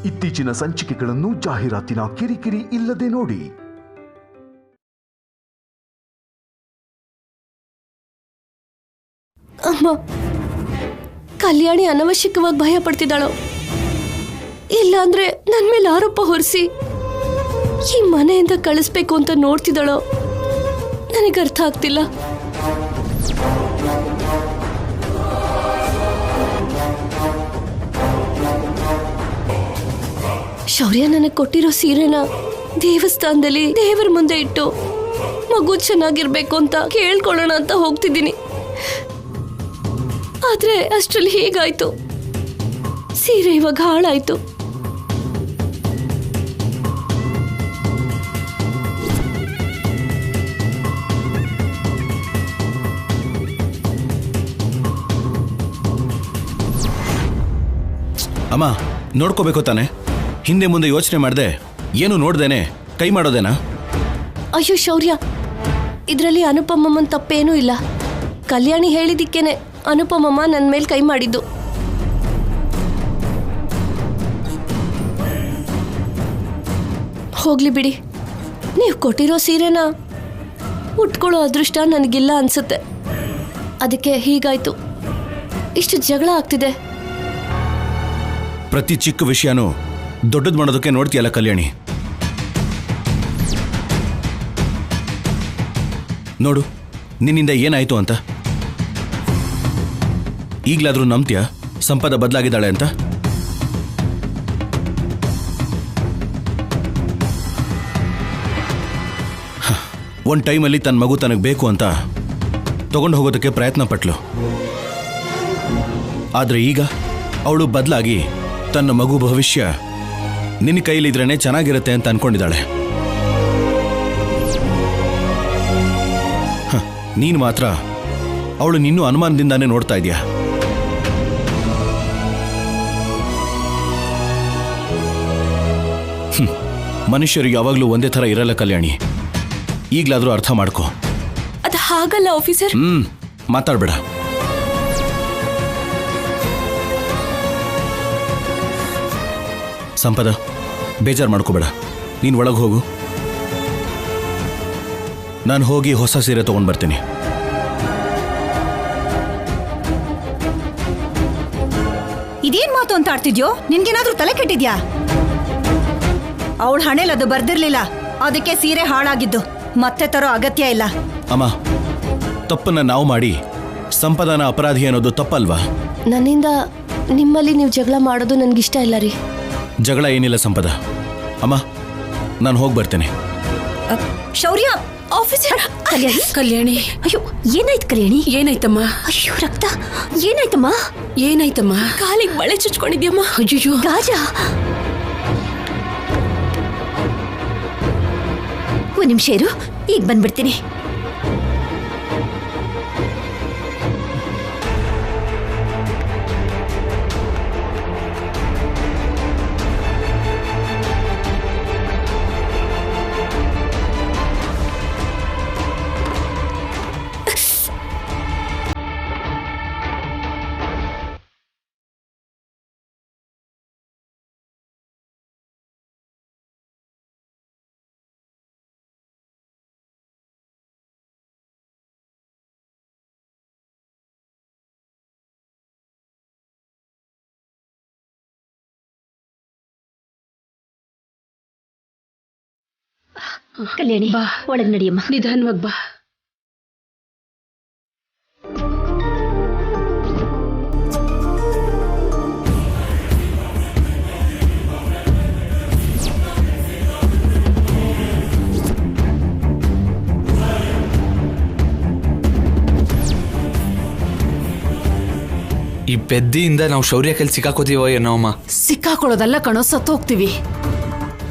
ಇತ್ತೀಚಿನ ಸಂಚಿಕೆಗಳನ್ನು ಜಾಹೀರಾತಿನ ಕಿರಿಕಿರಿ ಇಲ್ಲದೆ ನೋಡಿ. ಅಮ್ಮ, ಕಲ್ಯಾಣಿ ಅನವಶ್ಯಕವಾಗಿ ಭಯ ಪಡ್ತಿದ್ದಾಳೋ ಇಲ್ಲಾಂದ್ರೆ ನನ್ನ ಮೇಲೆ ಆರೋಪ ಹೊರಿಸಿ ಈ ಮನೆಯಿಂದ ಕಳಿಸ್ಬೇಕು ಅಂತ ನೋಡ್ತಿದ್ದಾಳೋ ನನಗೆ ಅರ್ಥ ಆಗ್ತಿಲ್ಲ. ಶೌರ್ಯ ನನಗೆ ಕೊಟ್ಟಿರೋ ಸೀರೆನ ದೇವಸ್ಥಾನದಲ್ಲಿ ದೇವರ ಮುಂದೆ ಇಟ್ಟು ಮಗು ಚೆನ್ನಾಗಿರ್ಬೇಕು ಅಂತ ಕೇಳ್ಕೊಳ್ಳೋಣ ಅಂತ ಹೋಗ್ತಿದ್ದೀನಿ. ಆದ್ರೆ ಅಷ್ಟರಲ್ಲಿ ಹೇಗಾಯ್ತು, ಸೀರೆ ಇವಾಗ ಹಾಳಾಯ್ತು. ಅಮ್ಮ, ನೋಡ್ಕೋಬೇಕು ತಾನೆ, ಹಿಂದೆ ಮುಂದೆ ಯೋಚನೆ ಮಾಡ್ದೆ ಏನು ನೋಡ್ದೇನೆ ಕೈ ಮಾಡೋದೇನಾ? ಅಯ್ಯೋ ಶೌರ್ಯ, ಇದರಲ್ಲಿ ಅನುಪಮಮ್ಮನ ತಪ್ಪೇನೂ ಇಲ್ಲ. ಕಲ್ಯಾಣಿ ಹೇಳಿದಿಕ್ಕೇನೆ ಅನುಪಮಮ್ಮ ನನ್ನ ಮೇಲೆ ಕೈ ಮಾಡಿದ್ದು. ಹೋಗ್ಲಿ ಬಿಡಿ, ನೀವು ಕೊಟ್ಟಿರೋ ಸೀರೆನ ಉಟ್ಕೊಳ್ಳೋ ಅದೃಷ್ಟ ನನಗಿಲ್ಲ ಅನ್ಸುತ್ತೆ. ಅದಕ್ಕೆ ಹೀಗಾಯ್ತು, ಇಷ್ಟು ಜಗಳ ಆಗ್ತಿದೆ. ಪ್ರತಿ ಚಿಕ್ಕ ವಿಷಯನೂ ದೊಡ್ಡದು ಮಾಡೋದಕ್ಕೆ ನೋಡ್ತೀಯಲ್ಲ ಕಲ್ಯಾಣಿ. ನೋಡು ನಿನ್ನಿಂದ ಏನಾಯ್ತು ಅಂತ. ಈಗ್ಲಾದ್ರೂ ನಂಬ್ತೀಯ ಸಂಪದ ಬದಲಾಗಿದ್ದಾಳೆ ಅಂತ? ಒಂದು ಟೈಮಲ್ಲಿ ತನ್ನ ಮಗು ತನಗೆ ಬೇಕು ಅಂತ ತಗೊಂಡು ಹೋಗೋದಕ್ಕೆ ಪ್ರಯತ್ನ ಪಟ್ಲು. ಆದರೆ ಈಗ ಅವಳು ಬದಲಾಗಿ ತನ್ನ ಮಗು ಭವಿಷ್ಯ ನಿನ್ನ ಕೈಲಿದ್ರೇನೆ ಚೆನ್ನಾಗಿರುತ್ತೆ ಅಂತ ಅನ್ಕೊಂಡಿದ್ದಾಳೆ. ನೀನು ಮಾತ್ರ ಅವಳು ನಿನ್ನೂ ಅನುಮಾನದಿಂದಾನೇ ನೋಡ್ತಾ ಇದೆಯಾ? ಮನುಷ್ಯರು ಯಾವಾಗಲೂ ಒಂದೇ ಥರ ಇರಲ್ಲ ಕಲ್ಯಾಣಿ, ಈಗಲಾದರೂ ಅರ್ಥ ಮಾಡ್ಕೋ. ಅದು ಹಾಗಲ್ಲ ಆಫೀಸರ್. ಮಾತಾಡ್ಬೇಡ. ಸಂಪದ, ಬೇಜಾರು ಮಾಡ್ಕೋಬೇಡ, ನೀನು ಒಳಗೆ ಹೋಗು. ನಾನು ಹೋಗಿ ಹೊಸ ಸೀರೆ ತಗೊಂಡು ಬರ್ತೀನಿ. ಇದೇನ್ ಮಾತು ಅಂತ ಆಡ್ತಿದ್ಯೋ? ನಿನ್ಗೇನಾದ್ರೂ ತಲೆ ಕೆಟ್ಟಿದ್ಯಾ? ಅವಳ ಹಣೆಲ್ ಅದು ಬರ್ದಿರ್ಲಿಲ್ಲ, ಅದಕ್ಕೆ ಸೀರೆ ಹಾಳಾಗಿದ್ದು. ಮತ್ತೆ ತರೋ ಅಗತ್ಯ ಇಲ್ಲ. ಅಮ್ಮ, ತಪ್ಪನ್ನ ನಾವು ಮಾಡಿ ಸಂಪದನ ಅಪರಾಧಿ ಅನ್ನೋದು ತಪ್ಪಲ್ವಾ? ನನ್ನಿಂದ ನಿಮ್ಮಲ್ಲಿ ನೀವು ಜಗಳ ಮಾಡೋದು ನನಗಿಷ್ಟ ಇಲ್ಲ ರೀ. ಜಗಳ ಏನಿಲ್ಲ ಸಂಪದ. ಅಮ್ಮ, ನಾನು ಹೋಗಿ ಬರ್ತೇನೆ. ಶೌರ್ಯ, ಆಫೀಸರ್. ಕಲ್ಯಾಣಿ, ಅಯ್ಯೋ ಏನಾಯ್ತು ಕಲ್ಯಾಣಿ? ಏನಾಯ್ತಮ್ಮ? ಅಯ್ಯೋ ರಕ್ತ, ಏನಾಯ್ತಮ್ಮ? ಏನಾಯ್ತಮ್ಮ? ಕಾಲಿಗೆ ಬಳೆ ಚುಚ್ಕೊಂಡಿದ್ಯಮ್ಮ. ಅಯ್ಯೋ ಗಾಜ. ಒಂದ್ ನಿಮಿಷ ಇರು, ಈಗ ಬಂದ್ಬಿಡ್ತೀನಿ. ಕಲ್ಯಾಣಿ, ಬಾ, ಒಳಗ್ ನಡಿಯಮ್ಮ. ನಿಧಾನವಾಗಿ ಬಾ. ಈ ಪೆದ್ದಿಯಿಂದ ನಾವು ಶೌರ್ಯ ಕೈಲಿ ಸಿಕ್ಕಾಕೋತೀವೋ ಏನೋ ಅಮ್ಮ. ಸಿಕ್ಕಾಕೊಳ್ಳೋದಲ್ಲ ಕಣೋ, ಸತ್ತು ಹೋಗ್ತೀವಿ.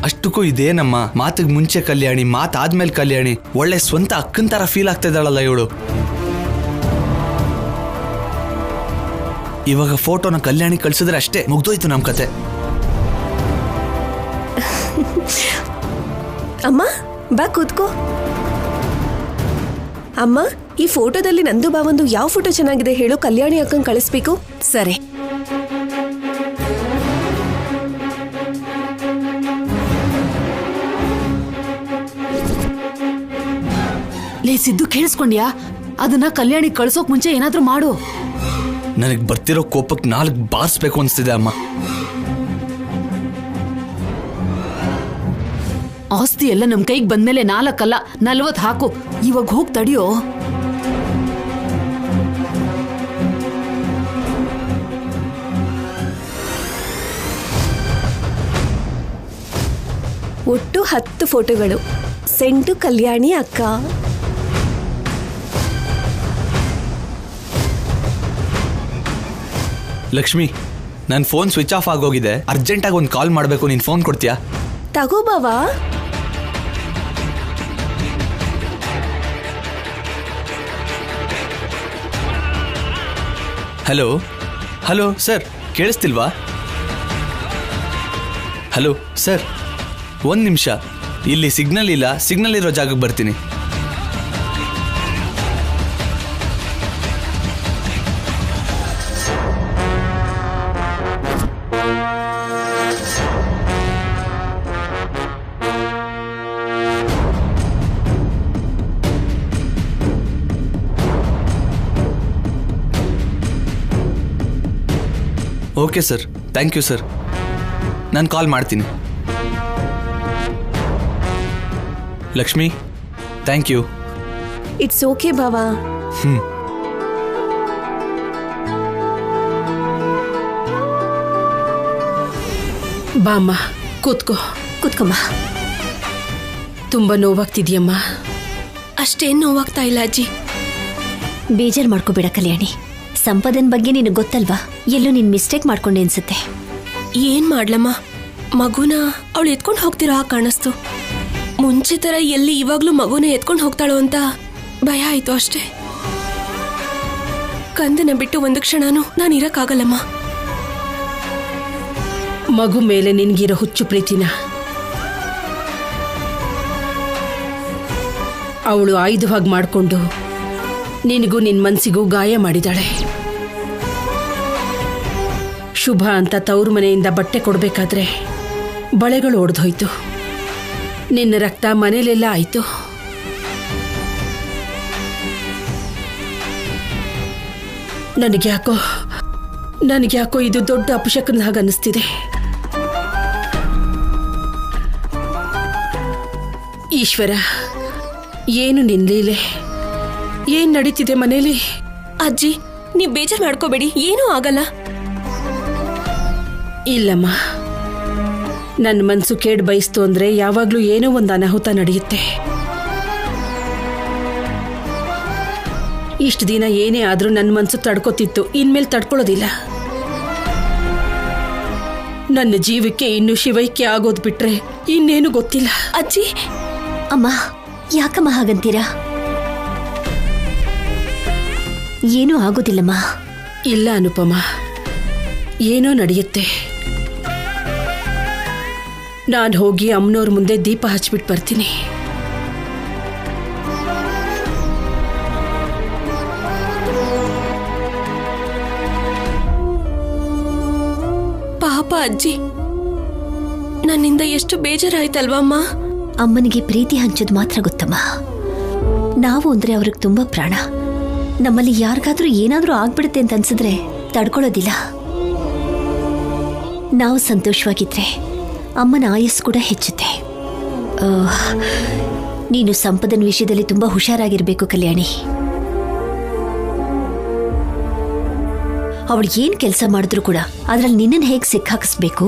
ಅಷ್ಟಕ್ಕೂ ಇದೇನಮ್ಮ, ಮಾತಿಗೆ ಮುಂಚೆ ಕಲ್ಯಾಣಿ, ಮಾತಾದ್ಮೇಲೆ ಕಲ್ಯಾಣಿ. ಒಳ್ಳೆ ಸ್ವಂತ ಅಕ್ಕನ ತರ ಫೀಲ್ ಆಗ್ತಾ ಇದ್ದಾಳಲ್ಲ ಇವಳು. ಇವಾಗ ಫೋಟೋನ ಕಲ್ಯಾಣಿ ಕಳ್ಸಿದ್ರೆ ಅಷ್ಟೇ, ಮುಗ್ದೋಯ್ತು ನಮ್ ಕತೆ. ಅಮ್ಮ ಬಾ ಕೂತ್ಕೋ. ಅಮ್ಮ, ಈ ಫೋಟೋದಲ್ಲಿ ನಂದು ಬಾವಂದು ಯಾವ ಫೋಟೋ ಚೆನ್ನಾಗಿದೆ ಹೇಳು, ಕಲ್ಯಾಣಿ ಅಕ್ಕಂಗೆ ಕಳಿಸ್ಬೇಕು. ಸರಿ. ಲೇ ಸಿದ್ದು ಕೇಳಿಸ್ಕೊಂಡ್ಯಾ? ಅದನ್ನ ಕಲ್ಯಾಣಿ ಕಳ್ಸೋಕ್ ಮುಂಚೆ ಏನಾದ್ರೂ ಮಾಡು. ನನಗೆ ಬರ್ತಿರೋ ಕೋಪಕ್ಕೆ 4 ಬಾರಿಸ್ಬೇಕು ಅನ್ಸ್ತಿದೆ ಅಮ್ಮ. ಆಸ್ತಿ ಎಲ್ಲ ನಮ್ ಕೈಗೆ ಬಂದ್ಮೇಲೆ 4 ಅಲ್ಲ 40 ಹಾಕು. ಇವಾಗ ಹೋಗ್ ತಡಿಯೋ. ಒಟ್ಟು 10 ಫೋಟೋಗಳು. ಸೆಂಟು ಕಲ್ಯಾಣಿ ಅಕ್ಕ. ಲಕ್ಷ್ಮಿ, ನನ್ನ ಫೋನ್ ಸ್ವಿಚ್ ಆಫ್ ಆಗೋಗಿದೆ. ಅರ್ಜೆಂಟಾಗಿ ಒಂದು ಕಾಲ್ ಮಾಡಬೇಕು. ನೀನು ಫೋನ್ ಕೊಡ್ತೀಯಾ? ತಗೋ ಬಾವಾ. ಹಲೋ ಹಲೋ ಸರ್, ಕೇಳಿಸ್ತಿಲ್ವಾ? ಹಲೋ ಸರ್, 1 ನಿಮಿಷ. ಇಲ್ಲಿ ಸಿಗ್ನಲ್ ಇಲ್ಲ. ಸಿಗ್ನಲ್ ಇರೋ ಜಾಗಕ್ಕೆ ಬರ್ತೀನಿ. Okay sir, thank you sir. ನಾನು ಕಾಲ್ ಮಾಡ್ತೀನಿ. Lakshmi, thank you. It's okay ಬಾವಾ. ಬಾಮ್ಮ, ಕೂತ್ಕೋ. ಕೂತ್ಕೊಮ್ಮ. ತುಂಬಾ ನೋವಾಗ್ತಿದ್ಯಮ್ಮ? ಅಷ್ಟೇನು ನೋವಾಗ್ತಾ ಇಲ್ಲ ಅಜ್ಜಿ. ಬೇಜಾರು ಮಾಡ್ಕೋಬೇಡ ಕಲ್ಯಾಣಿ. ಸಂಪದನ್ ಬಗ್ಗೆ ನಿನಗೆ ಗೊತ್ತಲ್ವಾ? ಎಲ್ಲೋ ನೀನ್ ಮಿಸ್ಟೇಕ್ ಮಾಡ್ಕೊಂಡೆ ಅನ್ಸುತ್ತೆ. ಏನ್ ಮಾಡ್ಲಮ್ಮ, ಮಗುನ ಅವಳು ಎತ್ಕೊಂಡು ಹೋಗ್ತಿರೋ ಹಾಗೆ ಕಾಣಿಸ್ತು. ಮುಂಚೆ ತರ ಎಲ್ಲಿ ಇವಾಗ್ಲೂ ಮಗುನ ಎತ್ಕೊಂಡು ಹೋಗ್ತಾಳೋ ಅಂತ ಭಯ ಆಯ್ತು ಅಷ್ಟೇ. ಕಂದನ ಬಿಟ್ಟು ಒಂದು ಕ್ಷಣನೂ ನಾನು ಇರಕ್ಕಾಗಲ್ಲಮ್ಮ. ಮಗು ಮೇಲೆ ನಿನ್ಗಿರೋ ಹುಚ್ಚು ಪ್ರೀತಿನ ಅವಳು ಆಯುಧವಾಗಿ ಮಾಡಿಕೊಂಡು ನಿನಗೂ ನಿನ್ನ ಮನಸ್ಸಿಗೂ ಗಾಯ ಮಾಡಿದಾಳೆ. ಶುಭ ಅಂತ ತವರು ಮನೆಯಿಂದ ಬಟ್ಟೆ ಕೊಡಬೇಕಾದ್ರೆ ಬಳೆಗಳು ಒಡೆದೋಯ್ತು. ನಿನ್ನ ರಕ್ತ ಮನೇಲೆಲ್ಲ ಆಯಿತು. ನನಗ್ಯಾಕೋ ಇದು ದೊಡ್ಡ ಅಪಶಕನ ಹಾಗೆ ಅನ್ನಿಸ್ತಿದೆ. ಈಶ್ವರ, ಏನು ನಿನ್ ಲೀಲೆ? ಏನ್ ನಡೀತಿದೆ ಮನೇಲಿ? ಅಜ್ಜಿ, ನೀವ್ ಬೇಜಾರು ಮಾಡ್ಕೋಬೇಡಿ, ಏನೂ ಆಗಲ್ಲ. ಇಲ್ಲಮ್ಮ, ನನ್ನ ಮನಸ್ಸು ಕೇಡು ಬಯಸ್ತು ಅಂದ್ರೆ ಯಾವಾಗ್ಲೂ ಏನೋ ಒಂದು ಅನಾಹುತ ನಡೆಯುತ್ತೆ. ಇಷ್ಟು ದಿನ ಏನೇ ಆದ್ರೂ ನನ್ನ ಮನಸ್ಸು ತಡ್ಕೋತಿತ್ತು, ಇನ್ಮೇಲೆ ತಡ್ಕೊಳ್ಳೋದಿಲ್ಲ. ನನ್ನ ಜೀವಕ್ಕೆ ಇನ್ನು ಶಿವೈಕ್ಯ ಆಗೋದು ಬಿಟ್ರೆ ಇನ್ನೇನು ಗೊತ್ತಿಲ್ಲ. ಅಜ್ಜಿ. ಅಮ್ಮ, ಯಾಕಮ್ಮ ಹಾಗಂತೀರಾ? ಏನೂ ಆಗೋದಿಲ್ಲಮ್ಮ. ಇಲ್ಲ ಅನುಪಮ, ಏನೋ ನಡೆಯುತ್ತೆ. ನಾನು ಹೋಗಿ ಅಮ್ಮನವ್ರ ಮುಂದೆ ದೀಪ ಹಚ್ಬಿಟ್ಟು ಬರ್ತೀನಿ. ಪಾಪ ಅಜ್ಜಿ, ನನ್ನಿಂದ ಎಷ್ಟು ಬೇಜಾರಾಯ್ತಲ್ವಮ್ಮ. ಅಮ್ಮನಿಗೆ ಪ್ರೀತಿ ಹಂಚೋದು ಮಾತ್ರ ಗೊತ್ತಮ್ಮ. ನಾವು ಅಂದ್ರೆ ಅವ್ರಿಗೆ ತುಂಬಾ ಪ್ರಾಣ. ನಮ್ಮಲ್ಲಿ ಯಾರಿಗಾದ್ರೂ ಏನಾದ್ರೂ ಆಗ್ಬಿಡುತ್ತೆ ಅಂತ ಅನ್ಸಿದ್ರೆ ತಡ್ಕೊಳ್ಳೋದಿಲ್ಲ. ನಾವು ಸಂತೋಷವಾಗಿದ್ರೆ ಅಮ್ಮನ ಆಯಸ್ಸು ಕೂಡ ಹೆಚ್ಚುತ್ತೆ. ನೀನು ಸಂಪದನ ವಿಷಯದಲ್ಲಿ ತುಂಬಾ ಹುಷಾರಾಗಿರ್ಬೇಕು ಕಲ್ಯಾಣಿ. ಅವಳು ಏನ್ ಕೆಲಸ ಮಾಡಿದ್ರು ಕೂಡ ಅದ್ರಲ್ಲಿ ನಿನ್ನನ್ನು ಹೇಗೆ ಸಿಕ್ಕಾಕಿಸ್ಬೇಕು,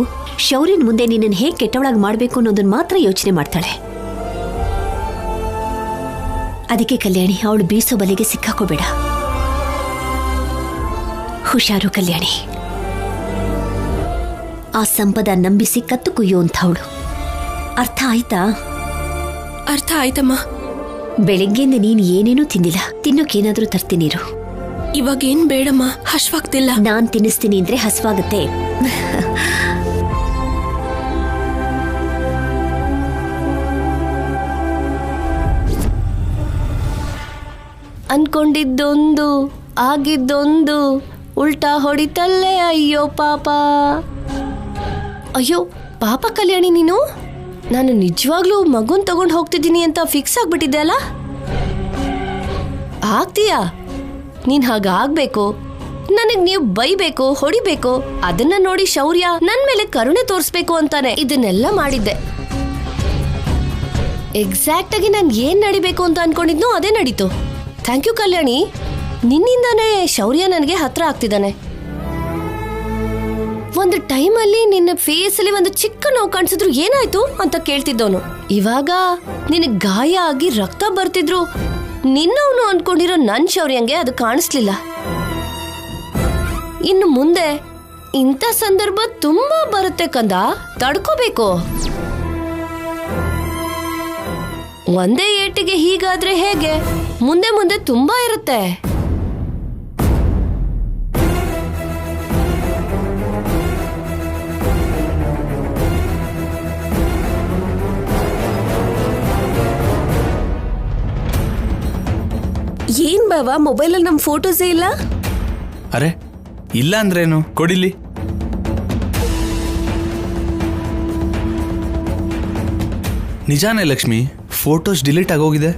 ಶೌರ್ಯನ ಮುಂದೆ ನಿನ್ನನ್ನು ಹೇಗೆ ಕೆಟ್ಟವಳಾಗಿ ಮಾಡಬೇಕು ಅನ್ನೋದನ್ನ ಮಾತ್ರ ಯೋಚನೆ ಮಾಡ್ತಾಳೆ. ಅದಕ್ಕೆ ಕಲ್ಯಾಣಿ, ಅವಳು ಬೀಸೋ ಬಲೆಗೆ ಸಿಕ್ಕಾಕೋಬೇಡ. ಹುಷಾರು ಕಲ್ಯಾಣಿ. ಆ ಸಂಪದ ನಂಬಿಸಿ ಕತ್ತು ಕುಯ್ಯುವಂಥವಳು. ಅರ್ಥ ಆಯ್ತಾ? ಅರ್ಥ ಆಯ್ತಮ್ಮ. ಬೆಳಿಗ್ಗೆಯಿಂದ ನೀನು ಏನೇನೂ ತಿಂದಿಲ್ಲ. ತಿನ್ನೋಕೇನಾದ್ರೂ ತರ್ತೀನಿರು. ಇವಾಗೇನ್ ಬೇಡಮ್ಮ, ಹಶ್ವಾಗ್ತಿಲ್ಲ. ನಾನ್ ತಿನ್ನಿಸ್ತೀನಿ ಅಂದ್ರೆ ಹಸ್ವಾಗುತ್ತೆ. ಅನ್ಕೊಂಡಿದ್ದೊಂದು ಆಗಿದ್ದೊಂದು ಉಲ್ಟಾ ಹೊಡಿತಲ್ಲೇ. ಅಯ್ಯೋ ಪಾಪ, ಅಯ್ಯೋ ಪಾಪ ಕಲ್ಯಾಣಿ, ನೀನು ನಾನು ನಿಜವಾಗ್ಲೂ ಮಗುನ್ ತಗೊಂಡು ಹೋಗ್ತಿದ್ದೀನಿ ಅಂತ ಫಿಕ್ಸ್ ಆಗ್ಬಿಟ್ಟಿದ್ದೆ ಅಲ್ಲ? ಆಗ್ತೀಯಾ? ನೀನ್ ಹಾಗಾಗ್ಬೇಕು, ನನಗ್ ನೀವು ಬೈಬೇಕು, ಹೊಡಿಬೇಕು, ಅದನ್ನ ನೋಡಿ ಶೌರ್ಯ ನನ್ ಮೇಲೆ ಕರುಣೆ ತೋರಿಸ್ಬೇಕು ಅಂತಾನೆ ಇದನ್ನೆಲ್ಲ ಮಾಡಿದ್ದೆ. ಎಕ್ಸಾಕ್ಟ್ ಆಗಿ ನಾನು ಏನ್ ನಡಿಬೇಕು ಅಂತ ಅನ್ಕೊಂಡಿದ್ನೋ ಅದೇ ನಡೀತು. ಥ್ಯಾಂಕ್ ಯು ಕಲ್ಯಾಣಿ, ನಿನ್ನಿಂದಾನೇ ಶೌರ್ಯ ನನಗೆ ಹತ್ರ ಆಗ್ತಿದ್ದಾನೆ. ಒಂದು ಟೈಮಲ್ಲಿ ನಿನ್ನ ಫೇಸ್ ಅಲ್ಲಿ ಒಂದು ಚಿಕ್ಕ ನೋವು ಕಾಣಿಸಿದ್ರು ಏನಾಯ್ತು ಅಂತ ಕೇಳ್ತಿದ್ದವನು, ಇವಾಗ ನಿನಗೆ ಗಾಯ ಆಗಿ ರಕ್ತ ಬರ್ತಿದ್ರು ನಿನ್ನವನು ಅನ್ಕೊಂಡಿರೋ ನನ್ ಶೌರ್ಯಂಗೆ ಅದು ಕಾಣಿಸ್ಲಿಲ್ಲ. ಇನ್ನು ಮುಂದೆ ಇಂಥ ಸಂದರ್ಭ ತುಂಬಾ ಬರುತ್ತೆ ಕಂದ, ತಡ್ಕೋಬೇಕು. ಒಂದೇ ಏಟಿಗೆ ಹೀಗಾದ್ರೆ ಹೇಗೆ? ಮುಂದೆ ಮುಂದೆ ತುಂಬಾ ಇರುತ್ತೆ. ಏನ್ ಬಾವ, ಮೊಬೈಲಲ್ಲಿ ನಮ್ ಫೋಟೋಸೇ ಇಲ್ಲ? ಅರೆ ಇಲ್ಲ ಅಂದ್ರೇನು, ಕೊಡಿಲಿ. ನಿಜಾನೇ ಲಕ್ಷ್ಮಿ, ಫೋಟೋಸ್ ಡಿಲೀಟ್ ಆಗೋಗಿದೆ.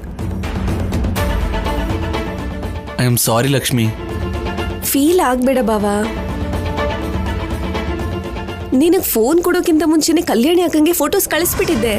I am sorry Lakshmi. Feel ಆಗ್ಬೇಡ ಬಾವ. ನಿನಗ್ ಫೋನ್ ಕೊಡೋಕ್ಕಿಂತ ಮುಂಚೆನೆ ಕಲ್ಯಾಣಿ ಅಕ್ಕಂಗೆ ಫೋಟೋಸ್ ಕಳಿಸ್ಬಿಟ್ಟಿದ್ದೆ.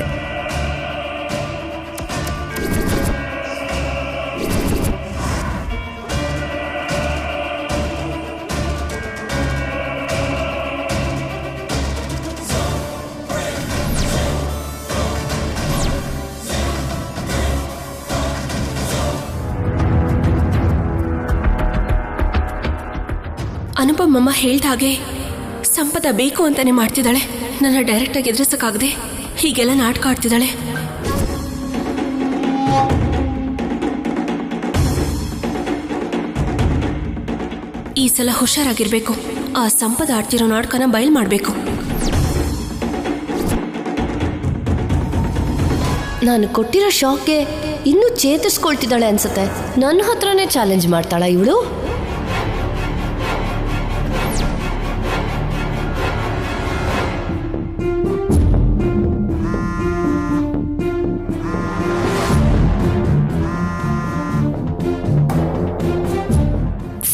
ಅನುಪಮಮ್ಮ ಹೇಳ್ದ ಹಾಗೆ ಸಂಪದ ಬೇಕು ಅಂತಾನೆ ಮಾಡ್ತಿದ್ದಾಳೆ. ನನ್ನ ಡೈರೆಕ್ಟಾಗಿ ಎದುರಿಸಕ್ಕಾಗದೆ ಹೀಗೆಲ್ಲ ನಾಟಕ ಆಡ್ತಿದ್ದಾಳೆ. ಈ ಸಲ ಹುಷಾರಾಗಿರ್ಬೇಕು. ಆ ಸಂಪದ ಆಡ್ತಿರೋ ನಾಟಕನ ಬಯಲ್ ಮಾಡಬೇಕು. ನಾನು ಕೊಟ್ಟಿರೋ ಶಾಕ್ಗೆ ಇನ್ನೂ ಚೇತರಿಸ್ಕೊಳ್ತಿದ್ದಾಳೆ ಅನ್ಸುತ್ತೆ. ನನ್ನ ಹತ್ರನೇ ಚಾಲೆಂಜ್ ಮಾಡ್ತಾಳ ಇವಳು.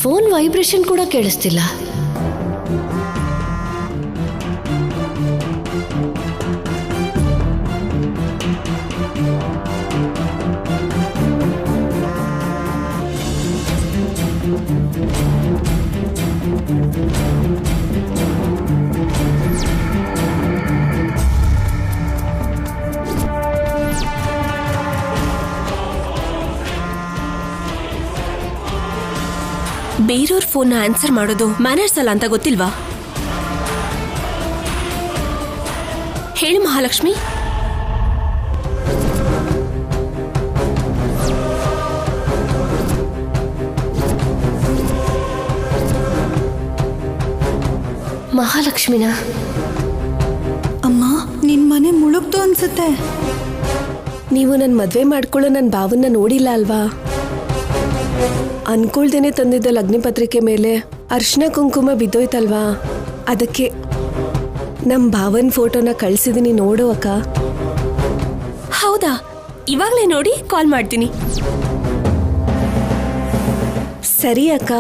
ಫೋನ್ ವೈಬ್ರೇಷನ್ ಕೂಡ ಕೇಳಿಸ್ತಿಲ್ಲ. ಬೇರೆಯವ್ರ ಫೋನ್ನ ಆನ್ಸರ್ ಮಾಡೋದು ಮ್ಯಾನರ್ಸ್ ಅಲ್ಲ ಅಂತ ಗೊತ್ತಿಲ್ವಾ? ಹೇಳಿ ಮಹಾಲಕ್ಷ್ಮಿ. ಮಹಾಲಕ್ಷ್ಮಿನ ಅಮ್ಮ, ನಿನ್ ಮನೆ ಮುಳುಗ್ತು ಅನ್ಸುತ್ತೆ. ನೀವು ನನ್ನ ಮದ್ವೆ ಮಾಡ್ಕೊಳ್ಳೋ ನನ್ನ ಭಾವನ್ನ ನೋಡಿಲ್ಲ ಅಲ್ವಾ? ಅನ್ಕೊಳ್ದೇನೆ ತಂದಿದ್ದ ಅಗ್ನಿಪತ್ರಿಕೆ ಮೇಲೆ ಅರ್ಶಿನ ಕುಂಕುಮ ಬಿದ್ದೋಯ್ತಲ್ವಾ, ಅದಕ್ಕೆ ನಮ್ಮ ಭಾವನ್ ಫೋಟೋನ ಕಳ್ಸಿದೀನಿ, ನೋಡು ಅಕ್ಕ. ಹೌದಾ? ಇವಾಗಲೇ ನೋಡಿ ಕಾಲ್ ಮಾಡ್ತೀನಿ. ಸರಿ ಅಕ್ಕ.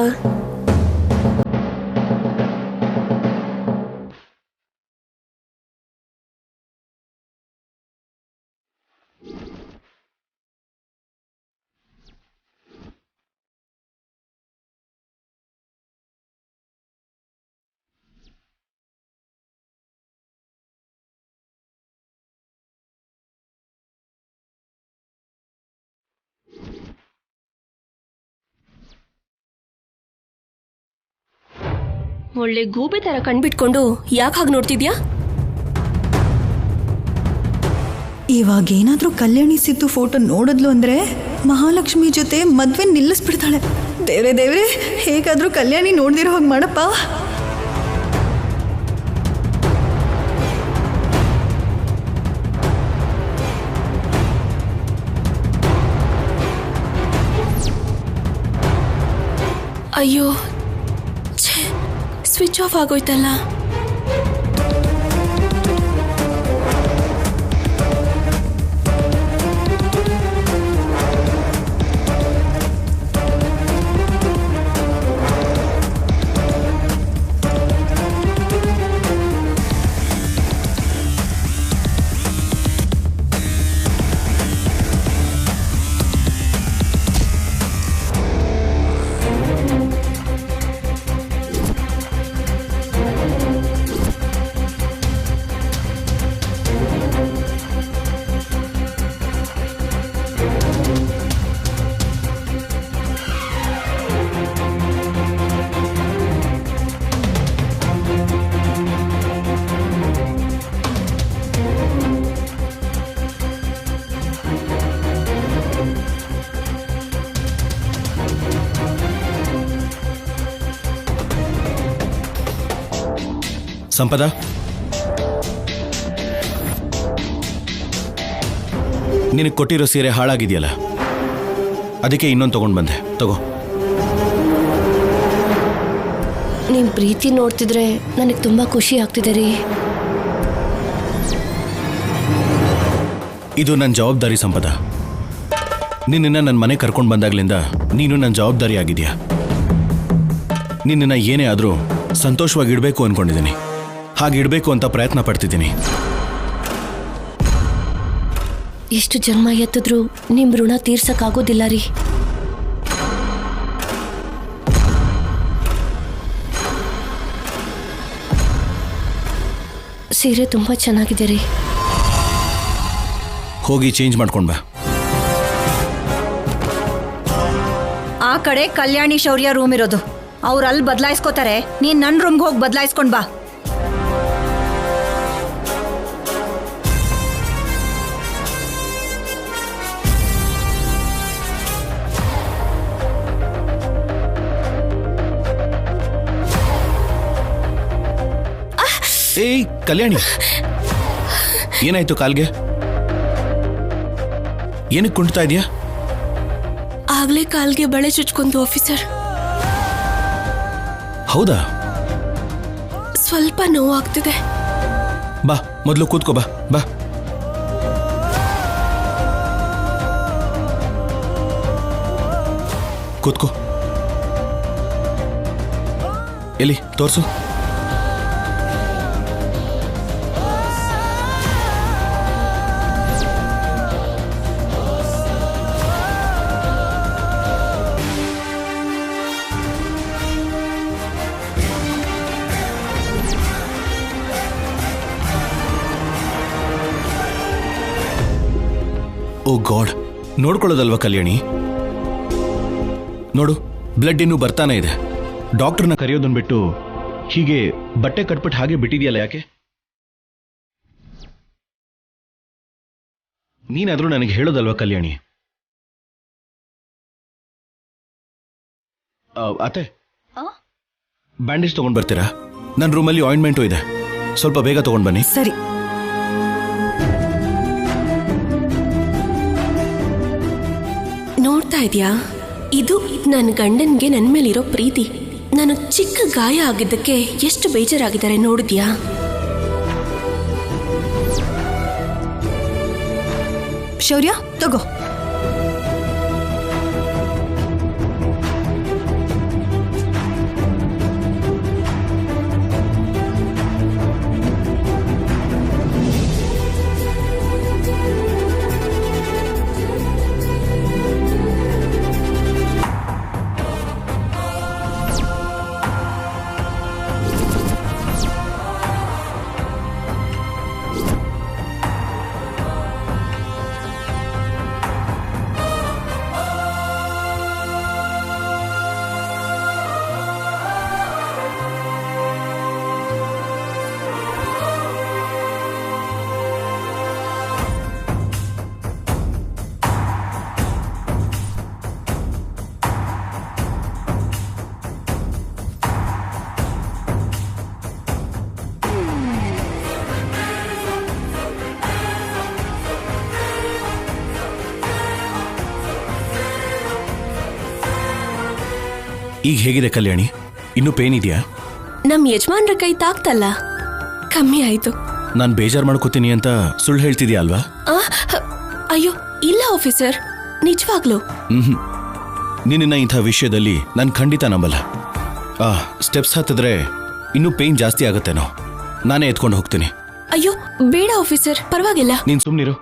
ಒಳ್ಳೆ ಗೂಬೆ ತರ ಕಣ್ಬಿಟ್ಕೊಂಡು ಯಾಕೆ ಹಾಗೆ ನೋಡ್ತಿದ್ಯಾ? ಇವಾಗೇನಾದ್ರೂ ಕಲ್ಯಾಣಿ ಸಿದ್ದು ಫೋಟೋ ನೋಡಿದ್ಲು ಅಂದ್ರೆ ಮಹಾಲಕ್ಷ್ಮಿ ಜೊತೆ ಮದ್ವೆ ನಿಲ್ಲಿಸ್ಬಿಡ್ತಾಳೆ. ದೇವ್ರೆ ದೇವ್ರೆ, ಹೇಗಾದ್ರೂ ಕಲ್ಯಾಣಿ ನೋಡ್ದಿರೋ ಹಾಗೆ ಮಾಡಪ್ಪ. ಅಯ್ಯೋ, ಸ್ವಿಚ್ ಆಫ್ ಆಗೋಯ್ತಲ್ಲ. ಸಂಪದ, ನಿನಗೆ ಕೊಟ್ಟಿರೋ ಸೀರೆ ಹಾಳಾಗಿದೆಯಲ್ಲ, ಅದಕ್ಕೆ ಇನ್ನೊಂದು ತಗೊಂಡು ಬಂದೆ. ತಗೋ. ನಿಮ್ ಪ್ರೀತಿ ನೋಡ್ತಿದ್ರೆ ನನಗೆ ತುಂಬಾ ಖುಷಿ ಆಗ್ತಿದೆ ರೀ. ಇದು ನನ್ನ ಜವಾಬ್ದಾರಿ ಸಂಪದ. ನಿನ್ನನ್ನು ನನ್ನ ಮನೆ ಕರ್ಕೊಂಡು ಬಂದಾಗ್ಲಿಂದ ನೀನು ನನ್ನ ಜವಾಬ್ದಾರಿ ಆಗಿದೆಯಾ. ನಿನ್ನನ್ನು ಏನೇ ಆದರೂ ಸಂತೋಷವಾಗಿ ಇಡಬೇಕು ಅಂದ್ಕೊಂಡಿದ್ದೀನಿ. ಹಾಗೆ ಇಡಬೇಕು ಅಂತ ಪ್ರಯತ್ನ ಪಡ್ತಿದ್ದೀನಿ. ಎಷ್ಟು ಜನ್ಮ ಎತ್ತಿದ್ರು ನಿಮ್ ಋಣ ತೀರ್ಸಕ್ಕಾಗೋದಿಲ್ಲ ರೀ. ಸೀರೆ ತುಂಬಾ ಚೆನ್ನಾಗಿದೆ ರೀ. ಹೋಗಿ ಚೇಂಜ್ ಮಾಡ್ಕೊಂಡು ಬಾ. ಆ ಕಡೆ ಕಲ್ಯಾಣಿ ಶೌರ್ಯ ರೂಮ್ ಇರೋದು. ಅವ್ರು ಅಲ್ಲಿ ಬದಲಾಯಿಸ್ಕೋತಾರೆ, ನೀನ್ ನನ್ನ ರೂಮ್ಗೆ ಹೋಗಿ ಬದಲಾಯಿಸ್ಕೊಂಡ್ ಬಾ. ಏಯ್ ಕಲ್ಯಾಣಿ, ಏನಾಯ್ತು ಕಾಲ್ಗೆ? ಏನಕ್ಕೆ ಕುಂಟ್ತಾ ಇದೆಯಾ? ಆಗ್ಲೇ ಕಾಲ್ಗೆ ಬಳೆ ಚುಚ್ಕೊಂತು ಆಫೀಸರ್. ಹೌದಾ? ಸ್ವಲ್ಪ ನೋವಾಗ್ತಿದೆ. ಬಾ, ಮೊದಲು ಕೂತ್ಕೋ. ಬಾ ಬಾ. ಕೂತ್ಕೋ. ಎಲ್ಲಿ ತೋರ್ಸು. ಓ ಗಾಡ್, ನೋಡ್ಕೊಳ್ಳೋದಲ್ವಾ ಕಲ್ಯಾಣಿ? ನೋಡು, ಬ್ಲಡ್ ಇನ್ನೂ ಬರ್ತಾನೆ ಇದೆ. ಡಾಕ್ಟರ್ನ ಕರೆಯೋದನ್ನ ಬಿಟ್ಟು ಹೀಗೆ ಬಟ್ಟೆ ಕಟ್ಬಿಟ್ಟು ಹಾಗೆ ಬಿಟ್ಟಿದೆಯಲ್ಲ, ಯಾಕೆ? ನೀನಾದ್ರೂ ನನಗೆ ಹೇಳೋದಲ್ವಾ ಕಲ್ಯಾಣಿ? ಅತ್ತೆ, ಬ್ಯಾಂಡೇಜ್ ತಗೊಂಡ್ ಬರ್ತೀರಾ? ನನ್ನ ರೂಮಲ್ಲಿ ಆಯಿಂಟ್ಮೆಂಟು ಇದೆ, ಸ್ವಲ್ಪ ಬೇಗ ತಗೊಂಡ್ ಬನ್ನಿ. ಸರಿ. ನೋಡ್ತಾ ಇದೆಯಾ, ಇದು ನನ್ನ ಗಂಡನ್ಗೆ ನನ್ನ ಮೇಲಿರೋ ಪ್ರೀತಿ. ನಾನು ಚಿಕ್ಕ ಗಾಯ ಆಗಿದ್ದಕ್ಕೆ ಎಷ್ಟು ಬೇಜಾರಾಗಿದ್ದಾರೆ ನೋಡಿದ್ಯಾ? ಶೌರ್ಯ ತಗೋ. ಈಗ ಹೇಗಿದೆ ಕಲ್ಯಾಣಿ? ಇನ್ನೂ ಪೇನ್ ಇದೆಯಾ? ನಮ್ ಯಜಮಾನ್ರ ಕೈ ತಾಕ್ತಲ್ಲ, ಕಮ್ಮಿ ಆಯ್ತು. ನಾನು ಬೇಜಾರು ಮಾಡ್ಕೋತೀನಿ ಅಂತ ಸುಳ್ಳು ಹೇಳ್ತಿದ್ಯಾ ಅಲ್ವಾ? ಅಯ್ಯೋ ಇಲ್ಲ ಆಫೀಸರ್, ನಿಜವಾಗ್ಲು. ನಿನ್ನ ಇಂಥ ವಿಷಯದಲ್ಲಿ ನಾನು ಖಂಡಿತ ನಂಬಲ್ಲ. ಸ್ಟೆಪ್ಸ್ ಹತ್ತಿದ್ರೆ ಇನ್ನೂ ಪೇನ್ ಜಾಸ್ತಿ ಆಗುತ್ತೇನೋ. ನಾನೇ ಎತ್ಕೊಂಡು ಹೋಗ್ತೀನಿ. ಅಯ್ಯೋ ಬೇಡ ಆಫೀಸರ್, ಪರವಾಗಿಲ್ಲ. ನೀನ್ ಸುಮ್ನಿರು.